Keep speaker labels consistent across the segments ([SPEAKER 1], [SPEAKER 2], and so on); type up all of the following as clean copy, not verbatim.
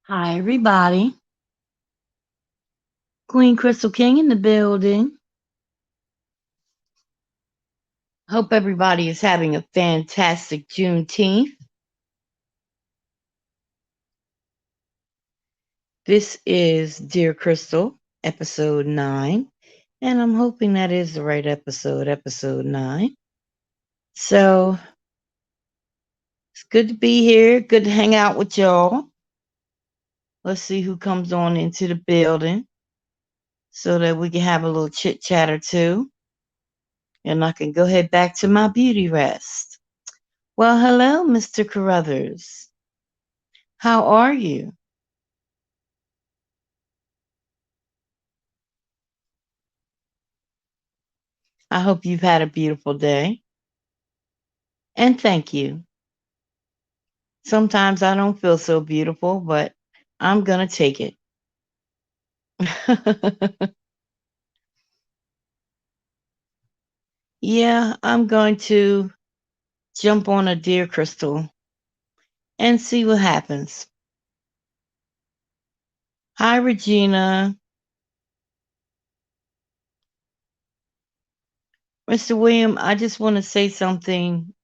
[SPEAKER 1] Hi, everybody. Queen Crystal King in the building. Hope everybody is having a fantastic Juneteenth. This is Dear Crystal, episode 9, and I'm hoping that is the right episode 9. So it's good to be here, good to hang out with y'all. Let's see who comes on into the building so that we can have a little chit chat or two, and I can go ahead back to my beauty rest. Well, hello, Mr. Carruthers. How are you? I hope you've had a beautiful day. And thank you. Sometimes I don't feel so beautiful, but I'm going to take it. Yeah, I'm going to jump on a Dear Crystal and see what happens. Hi, Regina. Mr. William, I just want to say something.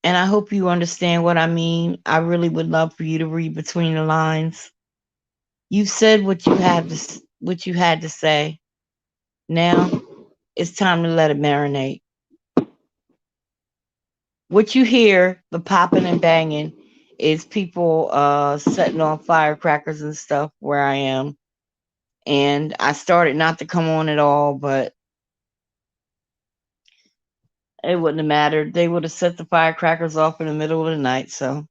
[SPEAKER 1] And I hope you understand what I mean. I really would love for you to read between the lines. You said what you had to say. Now it's time to let it marinate. What you hear, the popping and banging, is people setting off firecrackers and stuff where I am. And I started not to come on at all, but it wouldn't have mattered. They would have set the firecrackers off in the middle of the night. So,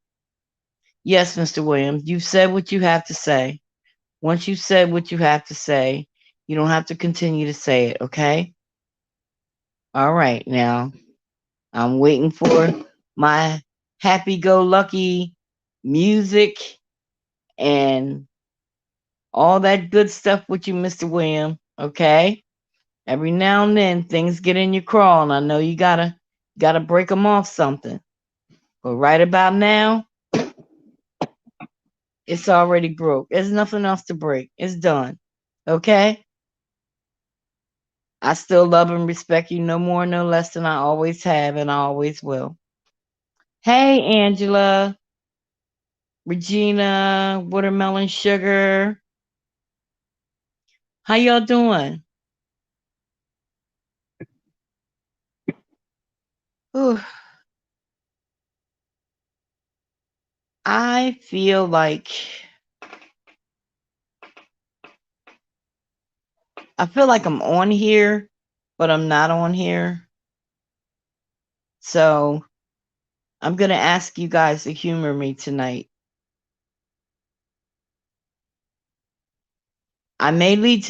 [SPEAKER 1] yes, Mr. Williams, you've said what you have to say. Once you've said what you have to say, you don't have to continue to say it, okay? All right, now I'm waiting for my happy go lucky music and all that good stuff with you, Mr. William. Okay. Every now and then things get in your crawl, and I know you gotta break them off something. But right about now, it's already broke. There's nothing else to break. It's done. Okay. I still love and respect you no more, no less than I always have, and I always will. Hey, Angela, Regina, Watermelon Sugar. How y'all doing? Whew. I feel like I'm on here, but I'm not on here. So I'm gonna ask you guys to humor me tonight. I may need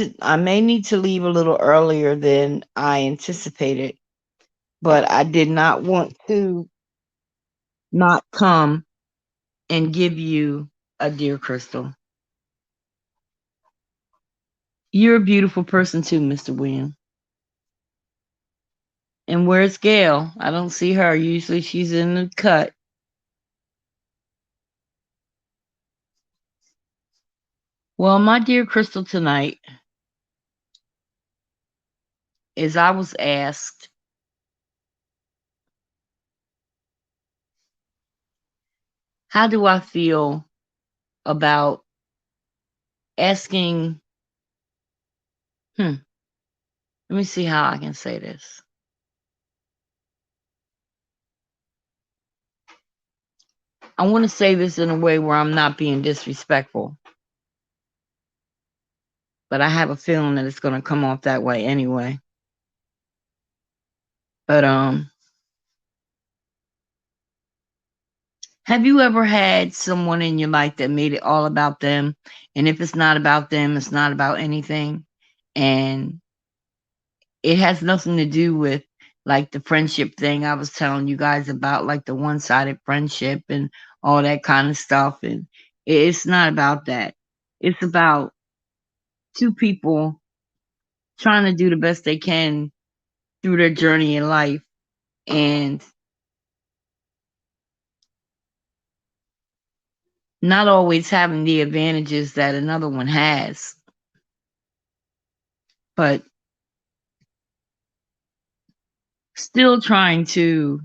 [SPEAKER 1] to leave a little earlier than I anticipated, but I did not want to not come and give you a Dear Crystal. You're a beautiful person too, Mr. William. And where's Gail? I don't see her. Usually she's in the cut. Well, my Dear Crystal tonight is I was asked, how do I feel about asking, let me see how I can say this. I want to say this in a way where I'm not being disrespectful, but I have a feeling that it's going to come off that way anyway. But have you ever had someone in your life that made it all about them? And if it's not about them, it's not about anything. And it has nothing to do with like the friendship thing I was telling you guys about, like the one-sided friendship and all that kind of stuff. And it's not about that. It's about two people trying to do the best they can through their journey in life. And not always having the advantages that another one has, but still trying to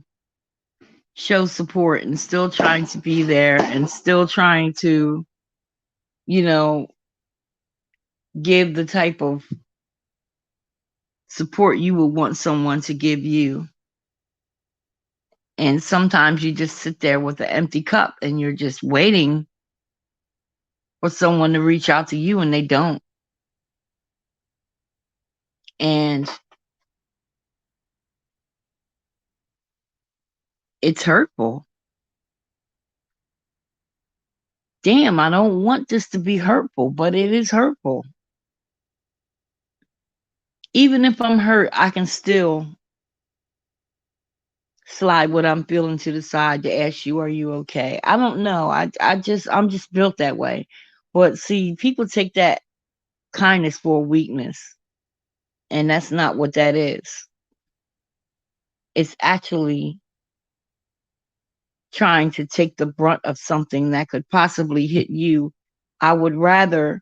[SPEAKER 1] show support and still trying to be there and still trying to, you know, give the type of support you would want someone to give you. And sometimes you just sit there with an empty cup and you're just waiting for someone to reach out to you and they don't. And it's hurtful. Damn, I don't want this to be hurtful, but it is hurtful. Even if I'm hurt, I can still slide what I'm feeling to the side to ask you, are you okay? I don't know. I'm just built that way. But see, people take that kindness for a weakness, and that's not what that is. It's actually trying to take the brunt of something that could possibly hit you. I would rather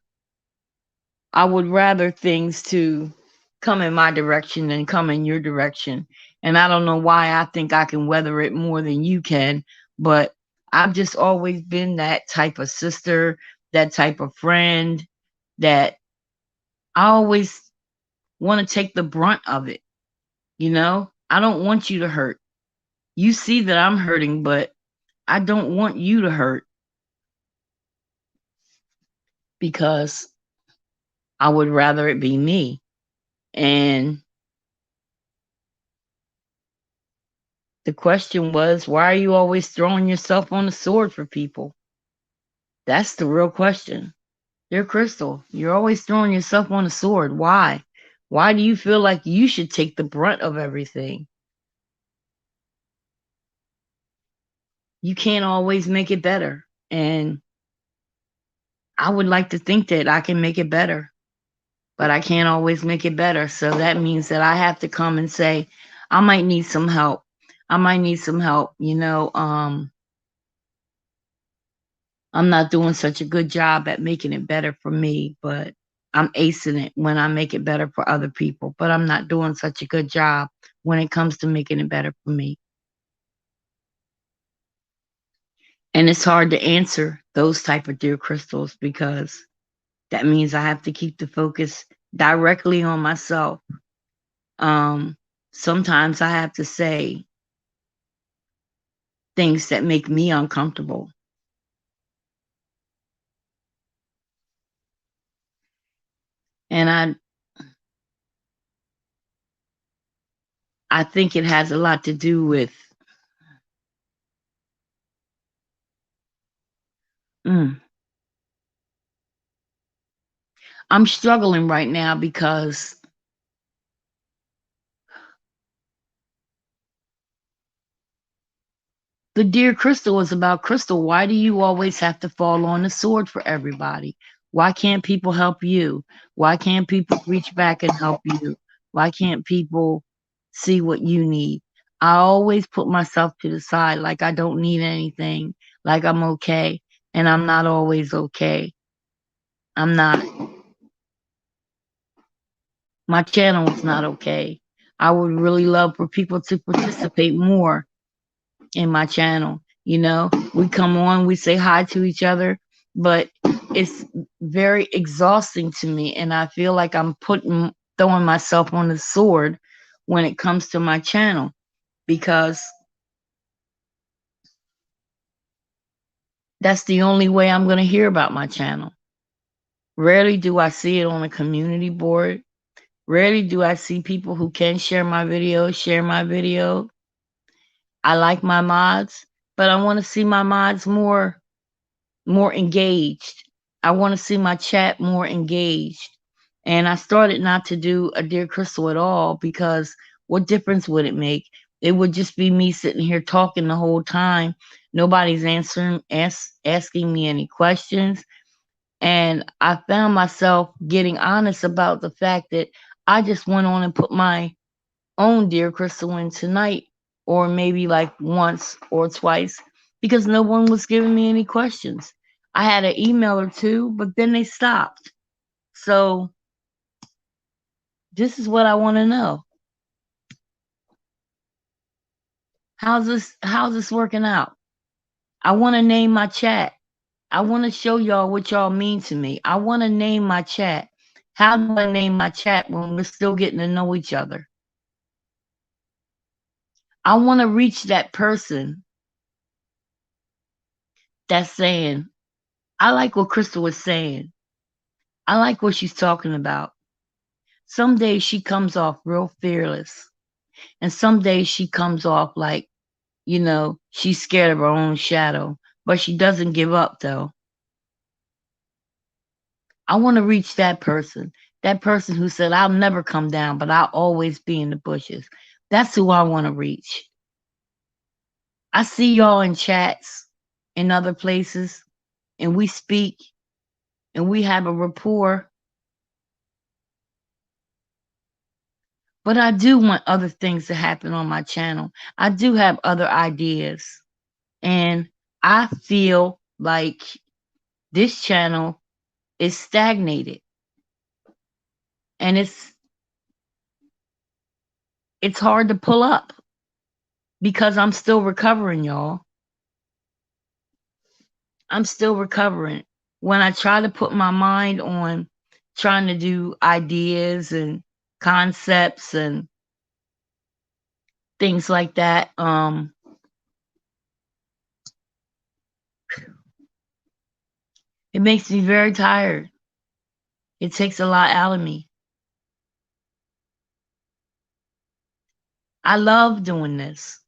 [SPEAKER 1] things to come in my direction than come in your direction. And I don't know why I think I can weather it more than you can, but I've just always been that type of sister, that type of friend that I always want to take the brunt of it. You know, I don't want you to hurt. You see that I'm hurting, but I don't want you to hurt because I would rather it be me. And the question was, why are you always throwing yourself on the sword for people? That's the real question. Dear Chrystal, you're always throwing yourself on the sword. Why? Why do you feel like you should take the brunt of everything? You can't always make it better. And I would like to think that I can make it better, but I can't always make it better. So that means that I have to come and say, I might need some help. I might need some help. I'm not doing such a good job at making it better for me, but I'm acing it when I make it better for other people. But I'm not doing such a good job when it comes to making it better for me. And it's hard to answer those type of dear crystals because that means I have to keep the focus directly on myself. Um, Sometimes I have to say things that make me uncomfortable. And I think it has a lot to do with mm, I'm struggling right now because the dear Crystal is about Crystal. Why do you always have to fall on the sword for everybody? Why can't people help you? Why can't people reach back and help you? Why can't people see what you need? I always put myself to the side like I don't need anything, like I'm okay, and I'm not always okay. I'm not. My channel is not okay. I would really love for people to participate more in my channel. We come on, we say hi to each other, but it's very exhausting to me. And I feel like I'm throwing myself on the sword when it comes to my channel because that's the only way I'm going to hear about my channel. Rarely do I see it on a community board. Rarely do I see people who can share my video, share my video. I like my mods, but I want to see my mods more engaged. I want to see my chat more engaged. And I started not to do a Dear Crystal at all because what difference would it make? It would just be me sitting here talking the whole time. Nobody's asking me any questions. And I found myself getting honest about the fact that I just went on and put my own Dear Crystal in tonight, or maybe like once or twice, because no one was giving me any questions. I had an email or two, but then they stopped. So this is what I want to know. How's this working out? I want to name my chat. I want to show y'all what y'all mean to me. I want to name my chat. How do I name my chat when we're still getting to know each other? I want to reach that person that's saying, I like what Chrystal was saying. I like what she's talking about. Some days she comes off real fearless. And some days she comes off like, she's scared of her own shadow. But she doesn't give up, though. I want to reach that person who said, I'll never come down, but I'll always be in the bushes. That's who I want to reach. I see y'all in chats in other places, and we speak, and we have a rapport. But I do want other things to happen on my channel. I do have other ideas. And I feel like this channel is stagnated. And it's hard to pull up because I'm still recovering, y'all. I'm still recovering. When I try to put my mind on trying to do ideas and concepts and things like that, it makes me very tired. It takes a lot out of me. I love doing this.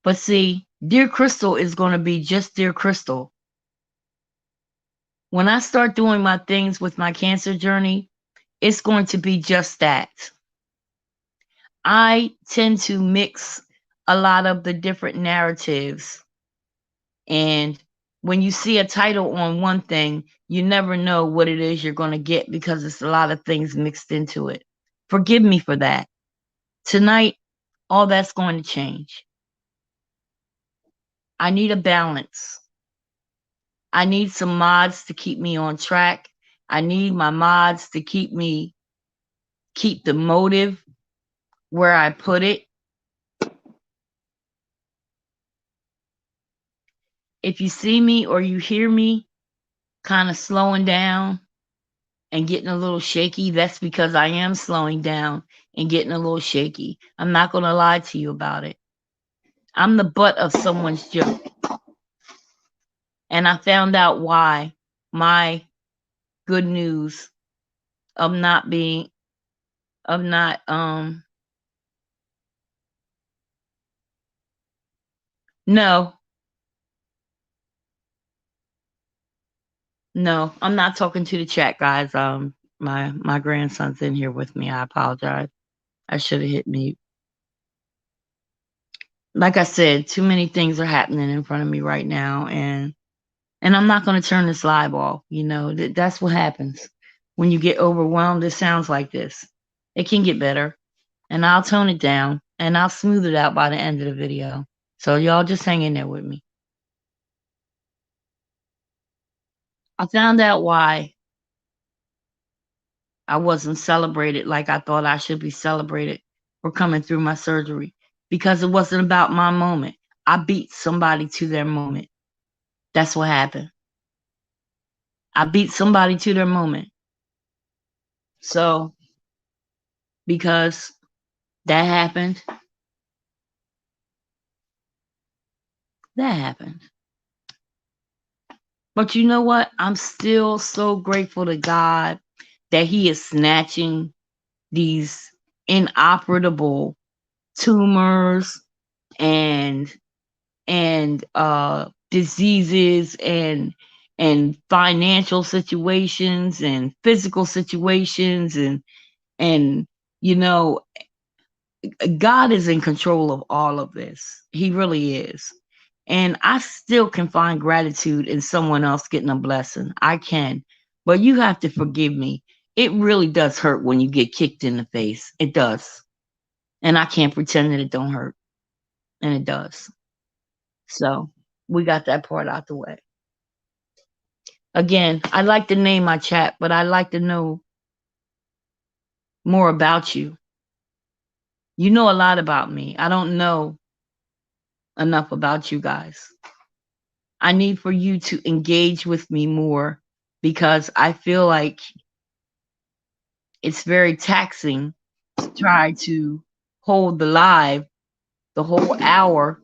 [SPEAKER 1] But see, Dear Chrystal is going to be just Dear Chrystal. When I start doing my things with my cancer journey, it's going to be just that. I tend to mix a lot of the different narratives. And when you see a title on one thing, you never know what it is you're going to get because it's a lot of things mixed into it. Forgive me for that. Tonight, all that's going to change. I need a balance. I need some mods to keep me on track. I need my mods to keep the motive where I put it. If you see me or you hear me kind of slowing down and getting a little shaky, that's because I am slowing down and getting a little shaky. I'm not going to lie to you about it. I'm the butt of someone's joke. And I found out why my good news of not no, no, I'm not talking to the chat, guys. My grandson's in here with me. I apologize. I should have hit mute. Like I said, too many things are happening in front of me right now, and I'm not going to turn this live off. That's what happens when you get overwhelmed. It sounds like this. It can get better, and I'll tone it down, and I'll smooth it out by the end of the video. So y'all just hang in there with me. I found out why I wasn't celebrated like I thought I should be celebrated for coming through my surgery, because it wasn't about my moment. I beat somebody to their moment. That's what happened. I beat somebody to their moment. So, because that happened, that happened. But you know what? I'm still so grateful to God that He is snatching these inoperable tumors and diseases and financial situations and physical situations and God is in control of all of this. He really is. And I still can find gratitude in someone else getting a blessing. I can. But you have to forgive me. It really does hurt when you get kicked in the face. It does. And I can't pretend that it don't hurt. And it does. So We got that part out the way. Again, I like to name my chat, but I like to know more about you. You know a lot about me. I don't know enough about you guys. I need for you to engage with me more because I feel like it's very taxing to try to hold the live the whole hour.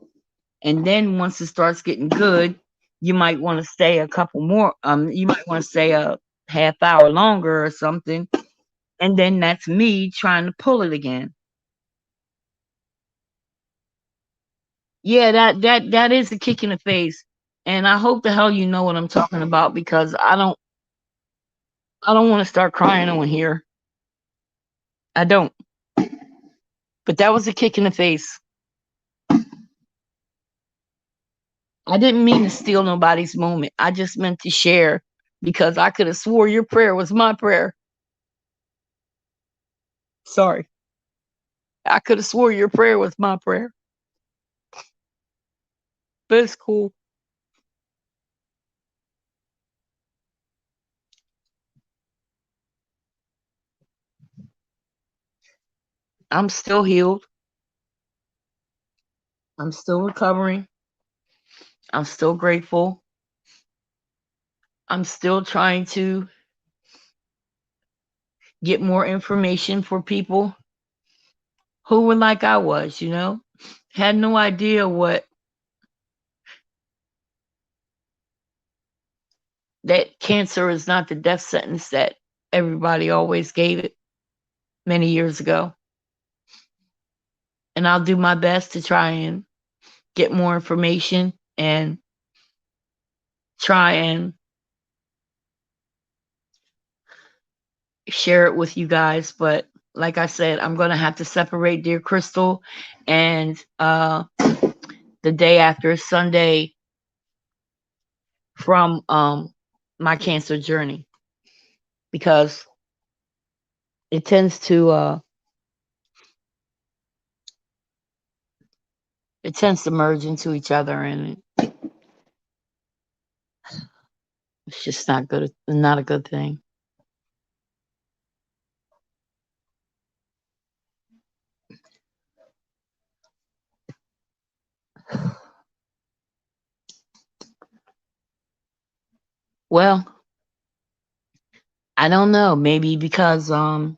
[SPEAKER 1] And then once it starts getting good, you might want to stay a couple more. You might want to stay a half hour longer or something. And then that's me trying to pull it again. Yeah, that is a kick in the face. And I hope the hell you know what I'm talking about because I don't want to start crying on here. I don't. But that was a kick in the face. I didn't mean to steal nobody's moment. I just meant to share because I could have swore your prayer was my prayer. Sorry. I could have swore your prayer was my prayer. But it's cool. I'm still healed. I'm still recovering. I'm still grateful. I'm still trying to get more information for people who were like I was, had no idea what that cancer is not the death sentence that everybody always gave it many years ago. And I'll do my best to try and get more information and try and share it with you guys. But like I said, I'm going to have to separate Dear Chrystal and the day after Sunday from my cancer journey because it tends to merge into each other, and it's just not good. Not a good thing. Well, I don't know. Maybe because I'm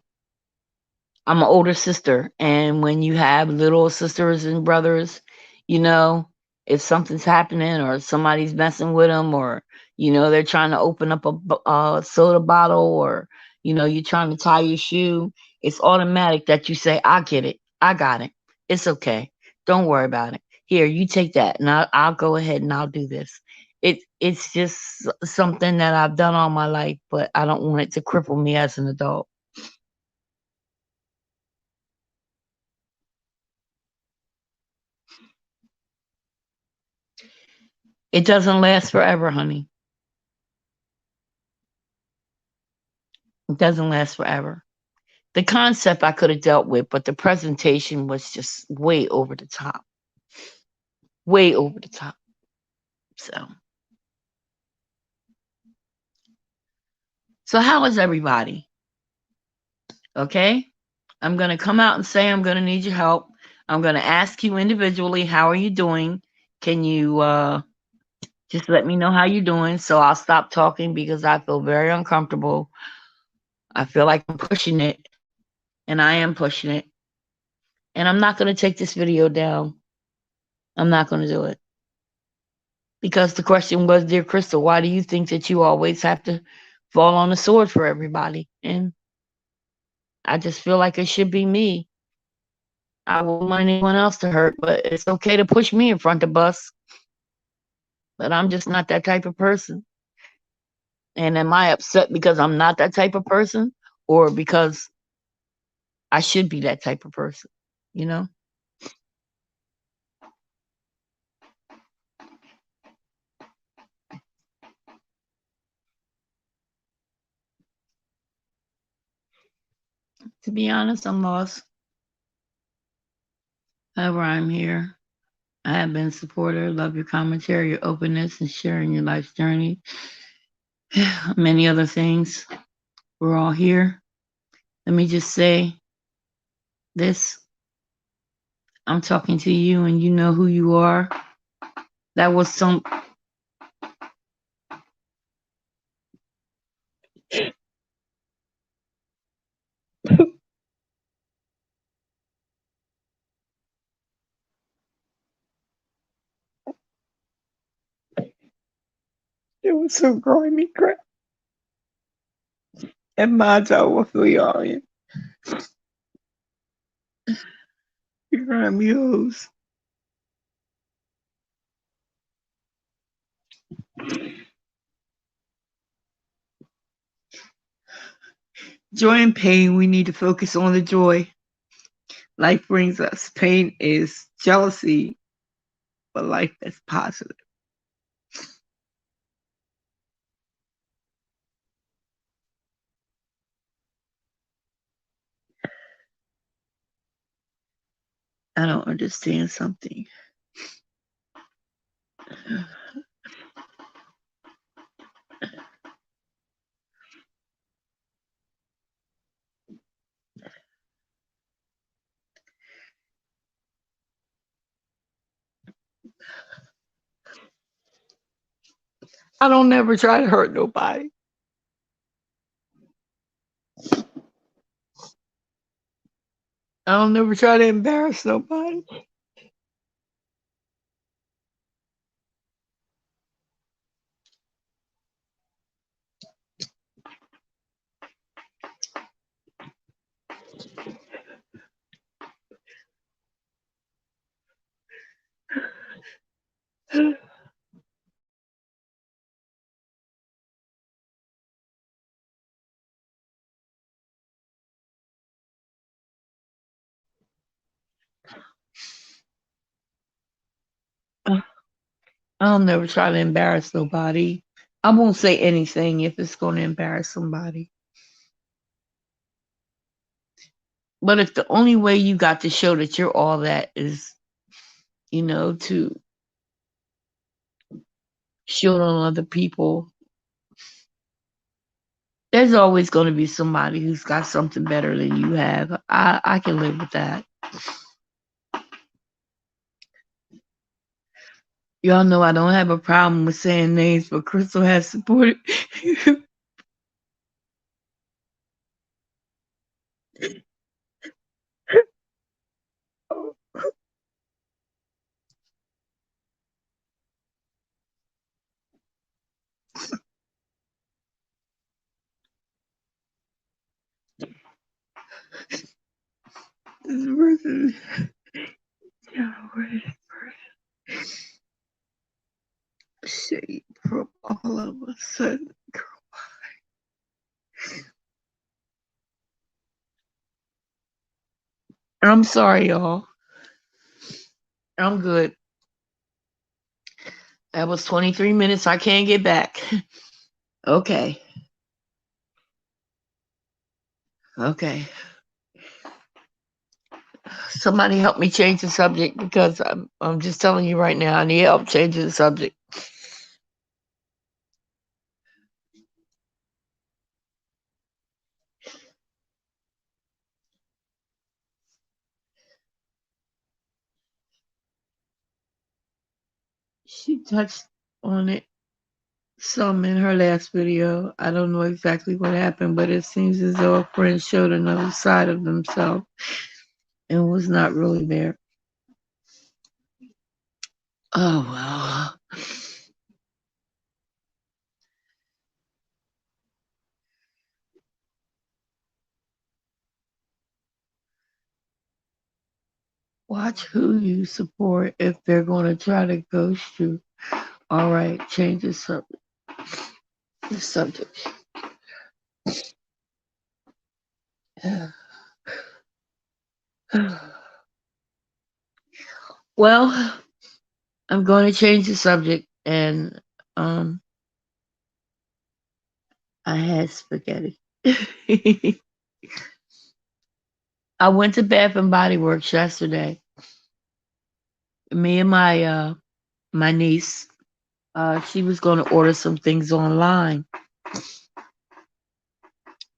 [SPEAKER 1] an older sister, and when you have little sisters and brothers, you know, if something's happening or somebody's messing with them, or they're trying to open up a soda bottle, or you're trying to tie your shoe, it's automatic that you say, "I get it, I got it, it's okay, don't worry about it. Here, you take that, and I'll go ahead and I'll do this." It's just something that I've done all my life, but I don't want it to cripple me as an adult. It doesn't last forever, honey. It doesn't last forever. The concept I could have dealt with, but the presentation was just way over the top. Way over the top. So how is everybody? Okay? I'm going to come out and say I'm going to need your help. I'm going to ask you individually, how are you doing? Can you just let me know how you're doing so I'll stop talking because I feel very uncomfortable. I feel like I'm pushing it, and I am pushing it. And I'm not going to take this video down. I'm not going to do it. Because the question was, Dear Chrystal, why do you think that you always have to fall on the sword for everybody? And I just feel like it should be me. I wouldn't want anyone else to hurt, but it's okay to push me in front of the bus. But I'm just not that type of person. And am I upset because I'm not that type of person, or because I should be that type of person? You know? To be honest, I'm lost. However, I'm here. I have been a supporter. Love your commentary, your openness, and sharing your life's journey. Many other things. We're all here. Let me just say this. I'm talking to you and you know who you are. That was some it was some grimy crap. And mine's over for y'all. Grimy hoes. Joy and pain, we need to focus on the joy life brings us. Pain is jealousy, but life is positive. I don't understand something. I don't never try to hurt nobody. I don't never try to embarrass nobody. I'll never try to embarrass nobody. I won't say anything if it's going to embarrass somebody. But if the only way you got to show that you're all that is, to shield on other people, there's always going to be somebody who's got something better than you have. I can live with that. Y'all know I don't have a problem with saying names, but Chrystal has supported. This person, shade from all of a sudden. I'm sorry, y'all. I'm good. That was 23 minutes. I can't get back. Okay. Okay. Somebody help me change the subject because I'm just telling you right now, I need help changing the subject. She touched on it some in her last video. I don't know exactly what happened, but it seems as though a friend showed another side of themselves and was not really there. Oh, well. Watch who you support if they're going to try to ghost you. All right, change the subject. The subject. Well, I'm going to change the subject, and I had spaghetti. I went to Bath and Body Works yesterday. Me and my niece, she was going to order some things online.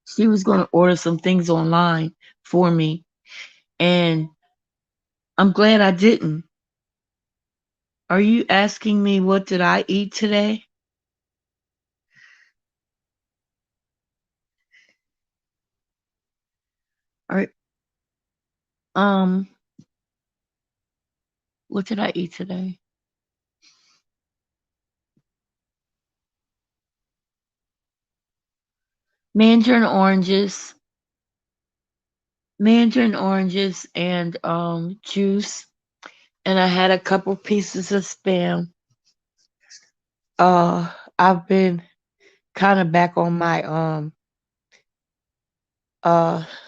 [SPEAKER 1] She was going to order some things online for me, and I'm glad I didn't. Are you asking me what did I eat today? Or um, what did I eat today? Mandarin oranges, mandarin oranges, and juice. And I had a couple pieces of spam. I've been kind of back on my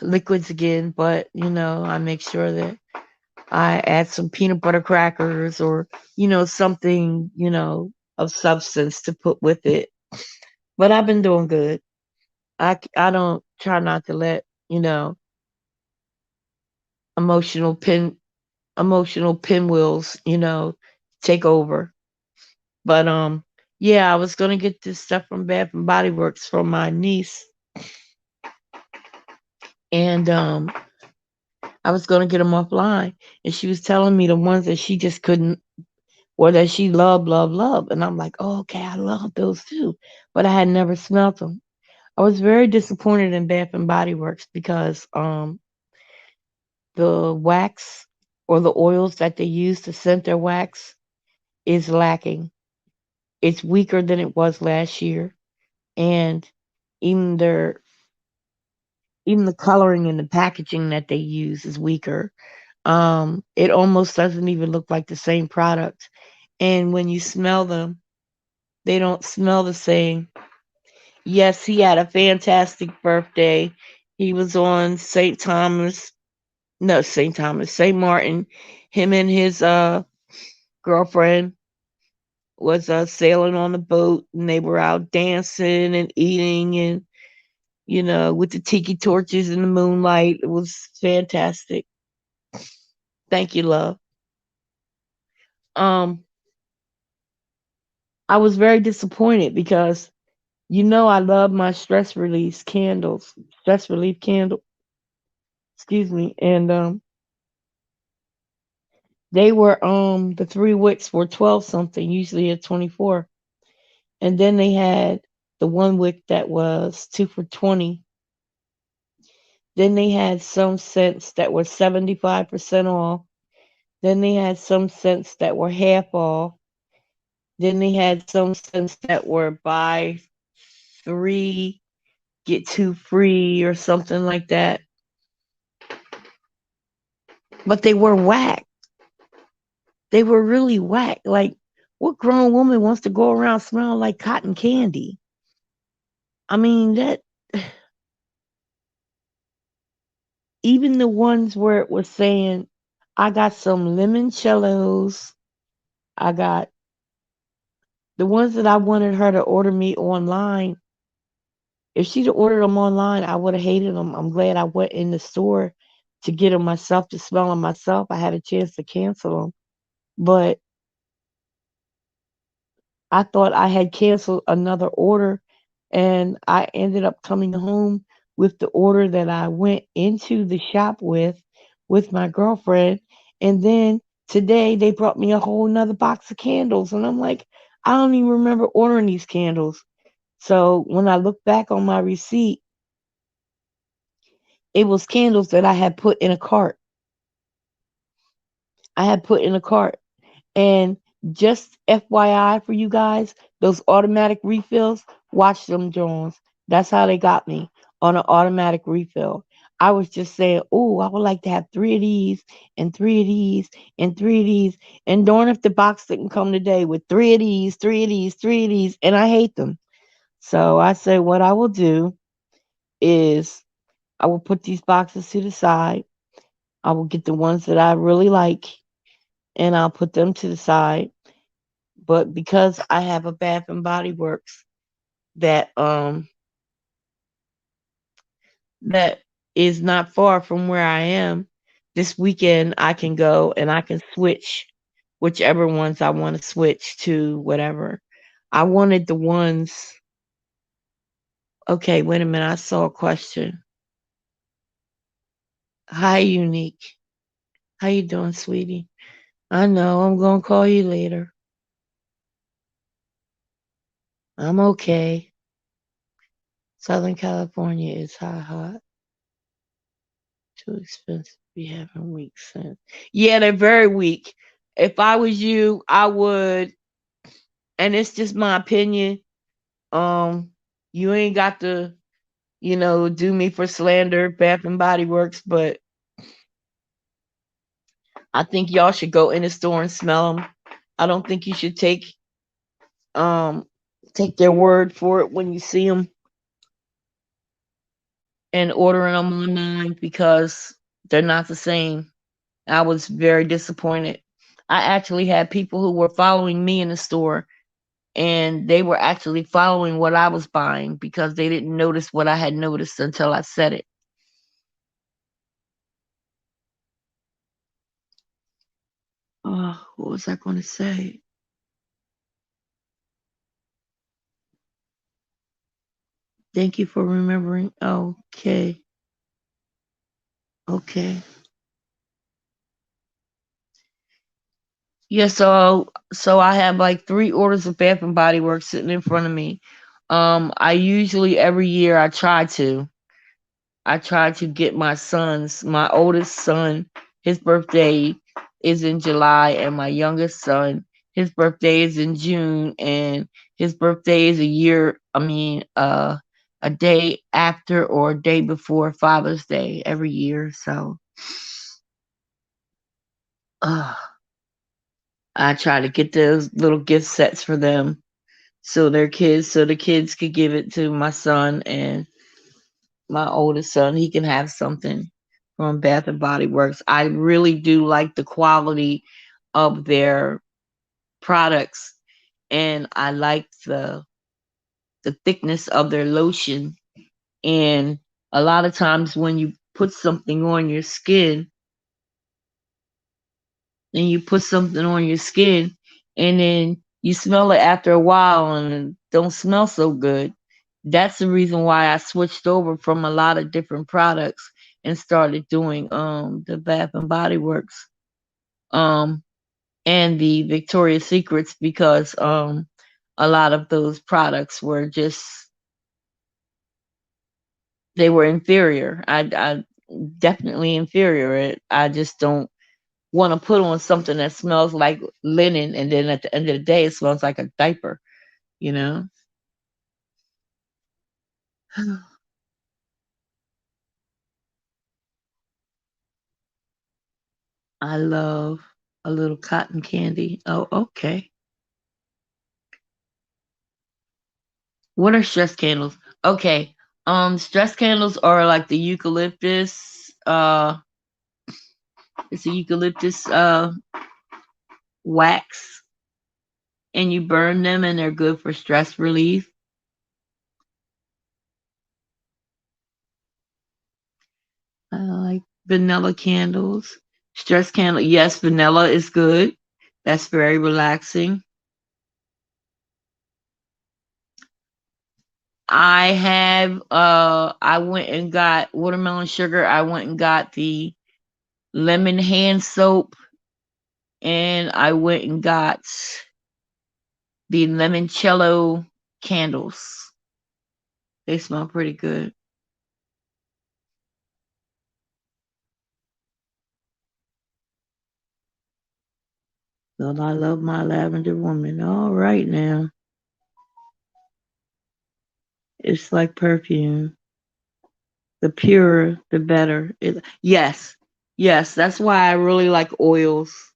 [SPEAKER 1] liquids again, but I make sure that I add some peanut butter crackers or something of substance to put with it. But I've been doing good. I don't try not to let emotional pin emotional pinwheels take over. But yeah, I was gonna get this stuff from Bath and Body Works for my niece, and I was gonna get them offline, and she was telling me the ones that she just couldn't, or that she loved, loved, loved, and I'm like, oh, okay, I love those too, but I had never smelled them. I was very disappointed in Bath and Body Works because the wax or the oils that they use to scent their wax is lacking. It's weaker than it was last year, and even their even the coloring and the packaging that they use is weaker. It almost doesn't even look like the same product. And when you smell them, they don't smell the same. Yes, he had a fantastic birthday. He was on St. Thomas, no, St. Thomas, St. Martin. Him and his girlfriend was sailing on the boat, and they were out dancing and eating, and with the tiki torches in the moonlight. It was fantastic. Thank you, love. Um, I was very disappointed because I love my stress relief candle, excuse me, and they were the 3 wicks were 12 something, usually at 24. And then they had the 1 wick that was 2 for 20. Then they had some scents that were 75% off. Then they had some scents that were half off. Then they had some scents that were buy 3 get 2 free or something like that. But they were whack. They were really whack. Like, what grown woman wants to go around smelling like cotton candy? I mean, that even the ones where it was saying, I got some limoncellos. I got the ones that I wanted her to order me online. If she'd ordered them online, I would have hated them. I'm glad I went in the store to get them myself, to smell them myself. I had a chance to cancel them. But I thought I had canceled another order, and I ended up coming home with the order that I went into the shop with my girlfriend. And then today they brought me a whole nother box of candles. And I'm like, I don't even remember ordering these candles. So when I look back on my receipt, it was candles that I had put in a cart. I had put in a cart. And just FYI for you guys, those automatic refills, watch them Jones. That's how they got me on an automatic refill. I was just saying, oh, I would like to have 3 of these and 3 of these and 3 of these. And darn if the box didn't come today with 3 of these, 3 of these, 3 of these, and I hate them. So I said, what I will do is I will put these boxes to the side. I will get the ones that I really like, and I'll put them to the side. But because I have a Bath and Body Works that that is not far from where I am, this weekend I can go and I can switch whichever ones I want to switch to, whatever. I wanted the ones. Okay, wait a minute. I saw a question. Hi, Unique. How you doing, sweetie? I know. I'm gonna call you later. I'm okay. Southern California is hot, hot. Too expensive to be having weak scent. Yeah, they're very weak. If I was you, I would, and it's just my opinion. You ain't got to, do me for slander, Bath and Body Works, but I think y'all should go in the store and smell them. I don't think you should um take their word for it when you see them and ordering them online because they're not the same. I was very disappointed. I actually had people who were following me in the store and they were actually following what I was buying because they didn't notice what I had noticed until I said it. Oh, what was I going to say? Thank you for remembering. Okay. Okay. Yeah, so I have like 3 orders of Bath and Body Works sitting in front of me. I usually every year I try to get my oldest son, his birthday is in July, and my youngest son, his birthday is in June, and his birthday is a day after or a day before Father's Day every year. So uh, I try to get those little gift sets for them so the kids could give it to my son and my oldest son, he can have something from Bath and Body Works. I really do like the quality of their products, and I like the thickness of their lotion. And a lot of times when you put something on your skin, and you put something on your skin, and then you smell it after a while and it don't smell so good. That's the reason why I switched over from a lot of different products and started doing the Bath and Body Works um and the Victoria's Secrets because a lot of those products were just they were inferior. I definitely inferior. I just don't want to put on something that smells like linen and then at the end of the day it smells like a diaper, you know? I love a little cotton candy. Oh, okay. What are stress candles? Okay. Stress candles are like the eucalyptus, it's a eucalyptus wax and you burn them and they're good for stress relief. I like vanilla candles. Stress candle, yes, vanilla is good. That's very relaxing. I went and got watermelon sugar. I went and got the lemon hand soap and I went and got the limoncello candles. They smell pretty good. So I love my lavender woman. All right now. It's like perfume. The purer, the better. Yes. Yes, that's why I really like oils.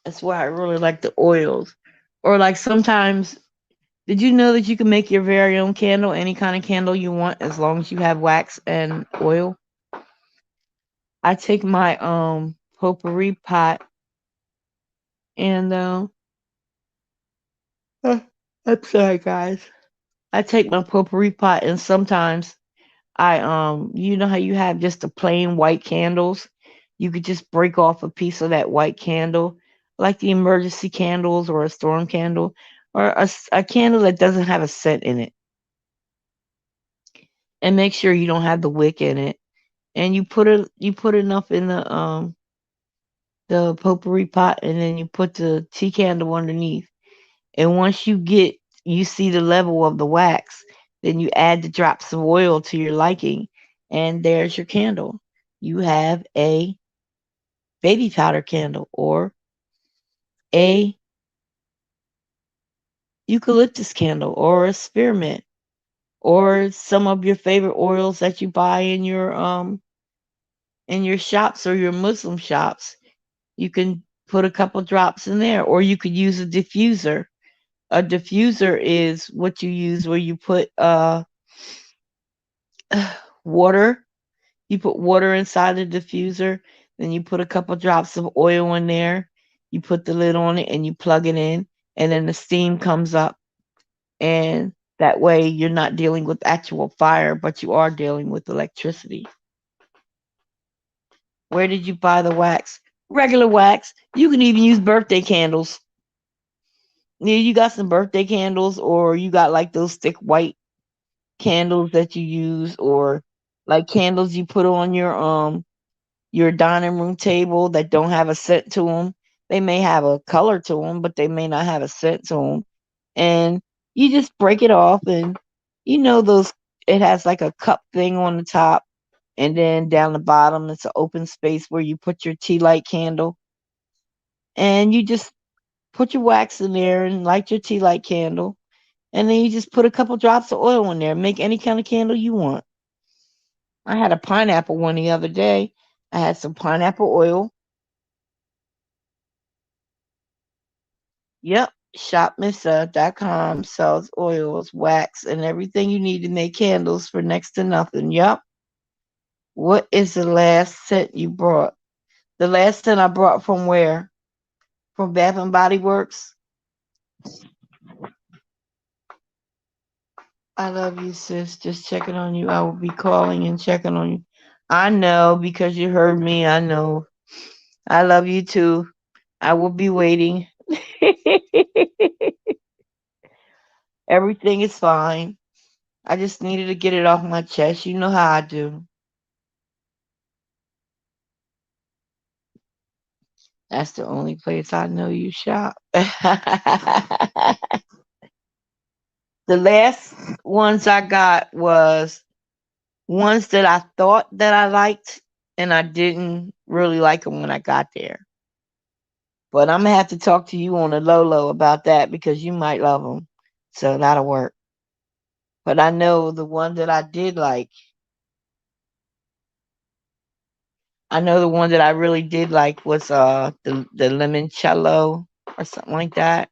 [SPEAKER 1] That's why I really like the oils. Or like sometimes, did you know that you can make your very own candle, any kind of candle you want, as long as you have wax and oil? I take my potpourri pot and I'm sorry guys. I take my potpourri pot and sometimes I you know how you have just the plain white candles? You could just break off a piece of that white candle, like the emergency candles or a storm candle, or a candle that doesn't have a scent in it, and make sure you don't have the wick in it. And you put enough in the potpourri pot, and then you put the tea candle underneath. And once you see the level of the wax, then you add the drops of oil to your liking, and there's your candle. You have a baby powder candle, or a eucalyptus candle, or a spearmint, or some of your favorite oils that you buy in your shops or your Muslim shops. You can put a couple drops in there, or you could use a diffuser. A diffuser is what you use where you put water. You put water inside the diffuser, then you put a couple drops of oil in there. You put the lid on it and you plug it in, and then the steam comes up. And that way you're not dealing with actual fire, but you are dealing with electricity. Where did you buy the wax? Regular wax. You can even use birthday candles. Yeah, you got some birthday candles, or you got like those thick white candles that you use, or like candles you put on your dining room table that don't have a scent to them. They may have a color to them, but they may not have a scent to them. And you just break it off, and those. It has like a cup thing on the top, and then down the bottom, it's an open space where you put your tea light candle, and you just put your wax in there and light your tea light candle, and then you just put a couple drops of oil in there. Make any kind of candle you want. I had a pineapple one the other day. I had some pineapple oil. Yep. Shopmissa.com sells oils, wax, and everything you need to make candles for next to nothing. Yep. What is the last scent you brought? The last scent I brought from where? From Bath and Body Works. I love you, sis. Just checking on you. I will be calling and checking on you. I know because you heard me. I know. I love you too. I will be waiting. Everything is fine. I just needed to get it off my chest. You know how I do. That's the only place I know you shop. The last ones I got was ones that I thought that I liked, and I didn't really like them when I got there. But I'm gonna have to talk to you on the low low about that because you might love them. So that'll work. But I know the one that I did like. I know the one that I really did like was the limoncello or something like that.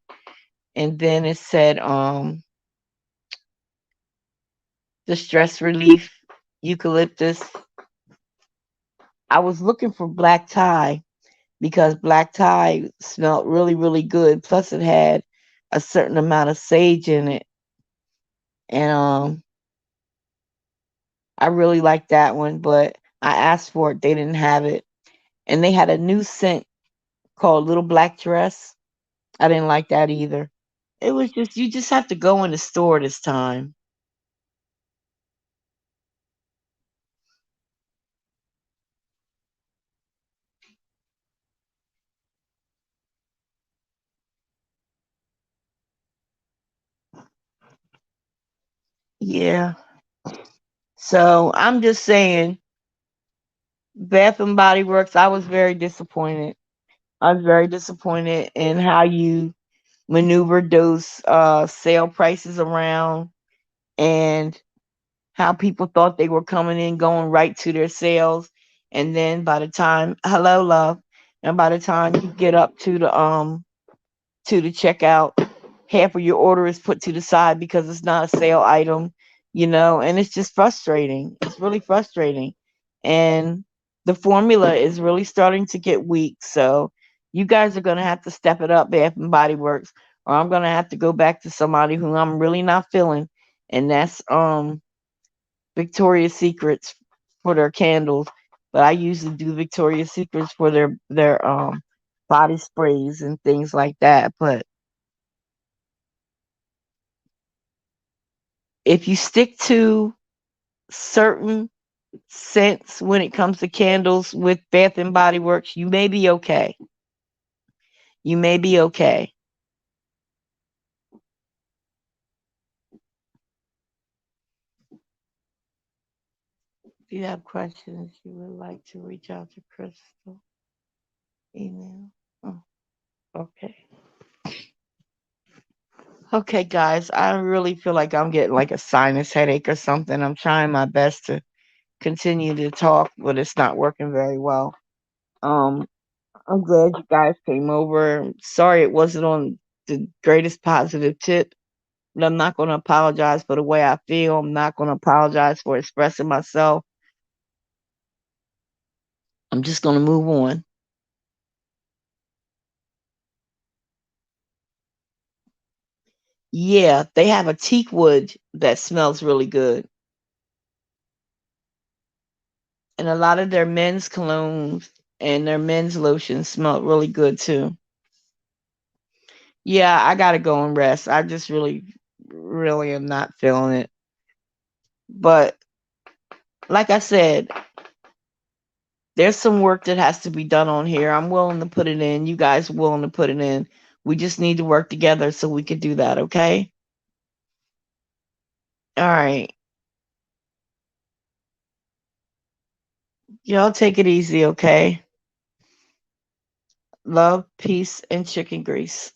[SPEAKER 1] And then it said the stress relief eucalyptus. I was looking for black tie because black tie smelled really, really good. Plus it had a certain amount of sage in it. And I really liked that one, but I asked for it, they didn't have it. And they had a new scent called Little Black Dress. I didn't like that either. It was just you just have to go in the store this time. Yeah. So I'm just saying, Bath and Body Works, I was very disappointed. I was very disappointed in how you maneuvered those sale prices around, and how people thought they were coming in going right to their sales, and then by the time hello love, and by the time you get up to the checkout, half of your order is put to the side because it's not a sale item, and it's just frustrating. It's really frustrating. And the formula is really starting to get weak. So you guys are going to have to step it up, Bath and Body Works, or I'm going to have to go back to somebody who I'm really not feeling. And that's Victoria's Secrets for their candles. but I usually do Victoria's Secrets for their body sprays and things like that. But if you stick to certain scents when it comes to candles with Bath and Body Works, you may be okay. You may be okay. If you have questions, you would like to reach out to Chrystal. Email. Oh, okay. Okay, guys, I really feel like I'm getting like a sinus headache or something. I'm trying my best to continue to talk, but it's not working very well. Um, I'm glad you guys came over. Sorry it wasn't on the greatest positive tip, but I'm not going to apologize for the way I feel. I'm not going to apologize for expressing myself. I'm just going to move on. Yeah, they have a teak wood that smells really good. And a lot of their men's colognes and their men's lotions smell really good too. Yeah, I gotta go and rest. I just really am not feeling it. But like I said, there's some work that has to be done on here. I'm willing to put it in. You guys are willing to put it in. We just need to work together so we can do that, okay? All right. Y'all take it easy, okay? Love, peace, and chicken grease.